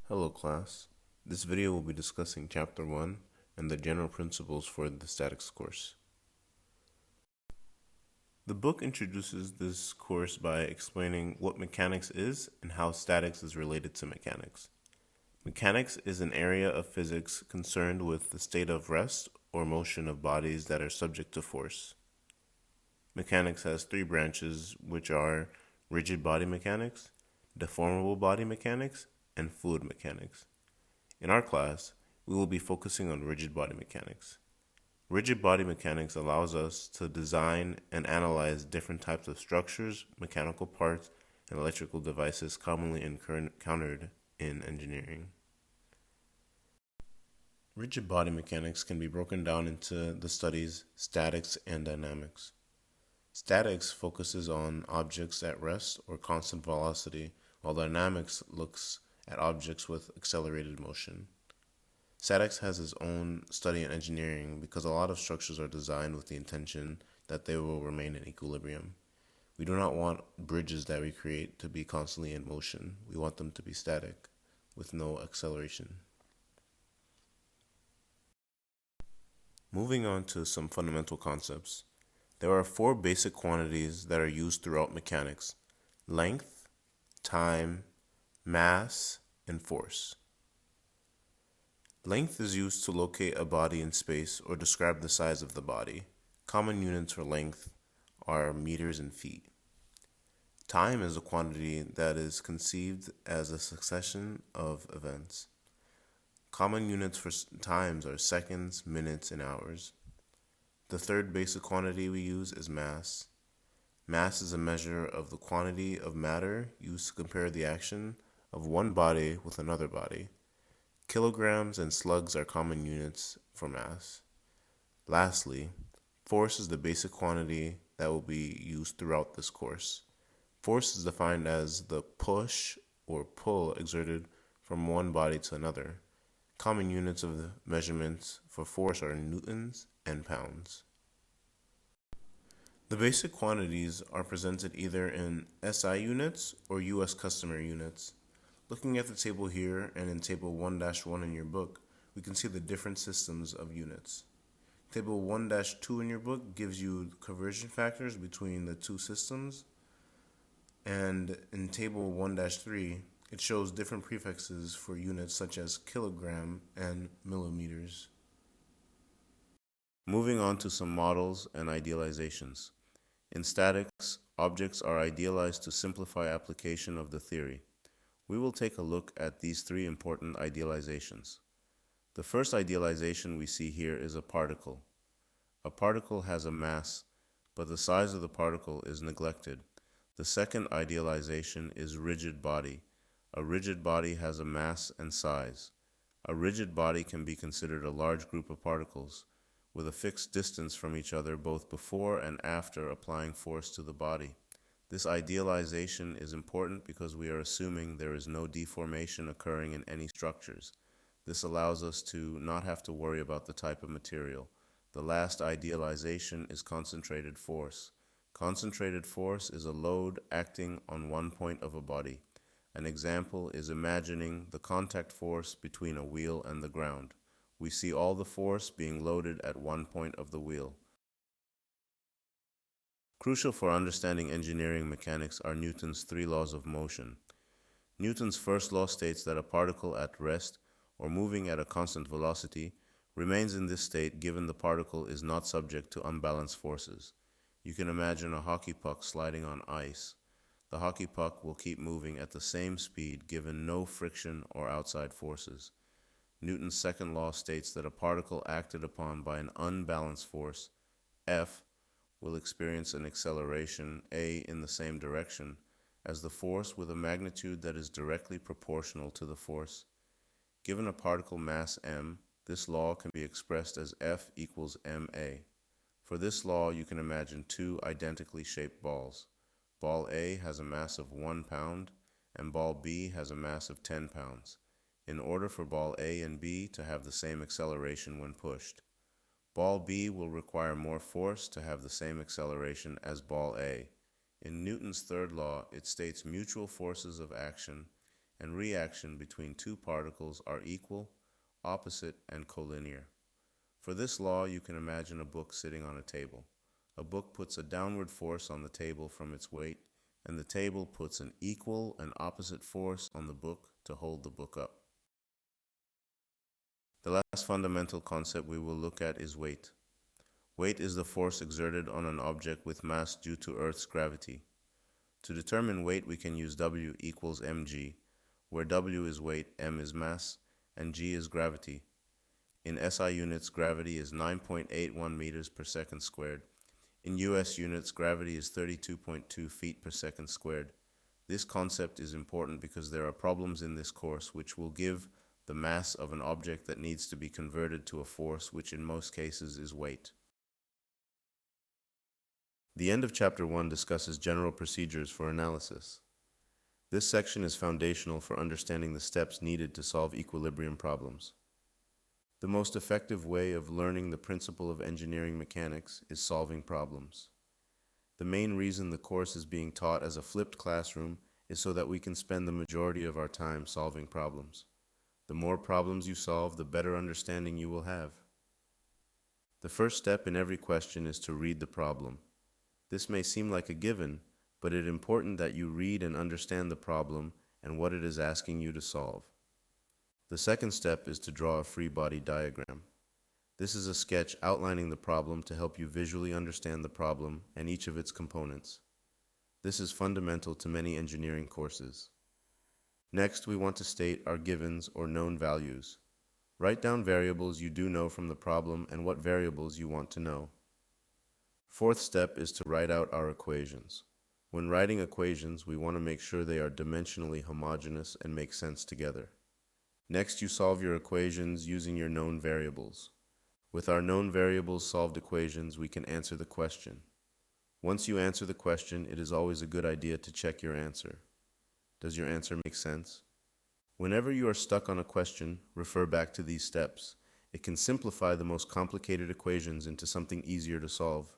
Hello class. This video will be discussing Chapter 1 and the general principles for the statics course. The book introduces this course by explaining what mechanics is and how statics is related to mechanics. Mechanics is an area of physics concerned with the state of rest or motion of bodies that are subject to force. Mechanics has three branches, which are rigid body mechanics, deformable body mechanics, and fluid mechanics. In our class, we will be focusing on rigid body mechanics. Rigid body mechanics allows us to design and analyze different types of structures, mechanical parts, and electrical devices commonly encountered in engineering. Rigid body mechanics can be broken down into the studies statics and dynamics. Statics focuses on objects at rest or constant velocity, while dynamics looks at objects with accelerated motion. Statics has its own study in engineering because a lot of structures are designed with the intention that they will remain in equilibrium. We do not want bridges that we create to be constantly in motion. We want them to be static with no acceleration. Moving on to some fundamental concepts. There are four basic quantities that are used throughout mechanics: length, time, mass, and force. Length is used to locate a body in space or describe the size of the body. Common units for length are meters and feet. Time is a quantity that is conceived as a succession of events. Common units for times are seconds, minutes, and hours. The third basic quantity we use is mass. Mass is a measure of the quantity of matter used to compare the action of one body with another body. Kilograms and slugs are common units for mass. Lastly, force is the basic quantity that will be used throughout this course. Force is defined as the push or pull exerted from one body to another. Common units of the measurements for force are newtons and pounds. The basic quantities are presented either in SI units or US customary units. Looking at the table here and in Table 1-1 in your book, we can see the different systems of units. Table 1-2 in your book gives you conversion factors between the two systems, and in Table 1-3, it shows different prefixes for units such as kilogram and millimeters. Moving on to some models and idealizations. In statics, objects are idealized to simplify application of the theory. We will take a look at these three important idealizations. The first idealization we see here is a particle. A particle has a mass, but the size of the particle is neglected. The second idealization is rigid body. A rigid body has a mass and size. A rigid body can be considered a large group of particles with a fixed distance from each other both before and after applying force to the body. This idealization is important because we are assuming there is no deformation occurring in any structures. This allows us to not have to worry about the type of material. The last idealization is concentrated force. Concentrated force is a load acting on one point of a body. An example is imagining the contact force between a wheel and the ground. We see all the force being loaded at one point of the wheel. Crucial for understanding engineering mechanics are Newton's three laws of motion. Newton's first law states that a particle at rest or moving at a constant velocity remains in this state given the particle is not subject to unbalanced forces. You can imagine a hockey puck sliding on ice. The hockey puck will keep moving at the same speed given no friction or outside forces. Newton's second law states that a particle acted upon by an unbalanced force, F, will experience an acceleration, A, in the same direction as the force with a magnitude that is directly proportional to the force. Given a particle mass m, this law can be expressed as F equals ma. For this law, you can imagine two identically shaped balls. Ball A has a mass of 1 pound and ball B has a mass of 10 pounds. In order for ball A and B to have the same acceleration when pushed, ball B will require more force to have the same acceleration as ball A. In Newton's third law, it states mutual forces of action and reaction between two particles are equal, opposite, and collinear. For this law, you can imagine a book sitting on a table. A book puts a downward force on the table from its weight, and the table puts an equal and opposite force on the book to hold the book up. The last fundamental concept we will look at is weight. Weight is the force exerted on an object with mass due to Earth's gravity. To determine weight, we can use W equals mg, where W is weight, m is mass, and g is gravity. In SI units, gravity is 9.81 meters per second squared. In US units, gravity is 32.2 feet per second squared. This concept is important because there are problems in this course which will give the mass of an object that needs to be converted to a force, which in most cases is weight. The end of Chapter 1 discusses general procedures for analysis. This section is foundational for understanding the steps needed to solve equilibrium problems. The most effective way of learning the principle of engineering mechanics is solving problems. The main reason the course is being taught as a flipped classroom is so that we can spend the majority of our time solving problems. The more problems you solve, the better understanding you will have. The first step in every question is to read the problem. This may seem like a given, but it is important that you read and understand the problem and what it is asking you to solve. The second step is to draw a free body diagram. This is a sketch outlining the problem to help you visually understand the problem and each of its components. This is fundamental to many engineering courses. Next, we want to state our givens or known values. Write down variables you do know from the problem and what variables you want to know. Fourth step is to write out our equations. When writing equations, we want to make sure they are dimensionally homogeneous and make sense together. Next, you solve your equations using your known variables. With our known variables solved equations, we can answer the question. Once you answer the question, it is always a good idea to check your answer. Does your answer make sense? Whenever you are stuck on a question, refer back to these steps. It can simplify the most complicated equations into something easier to solve.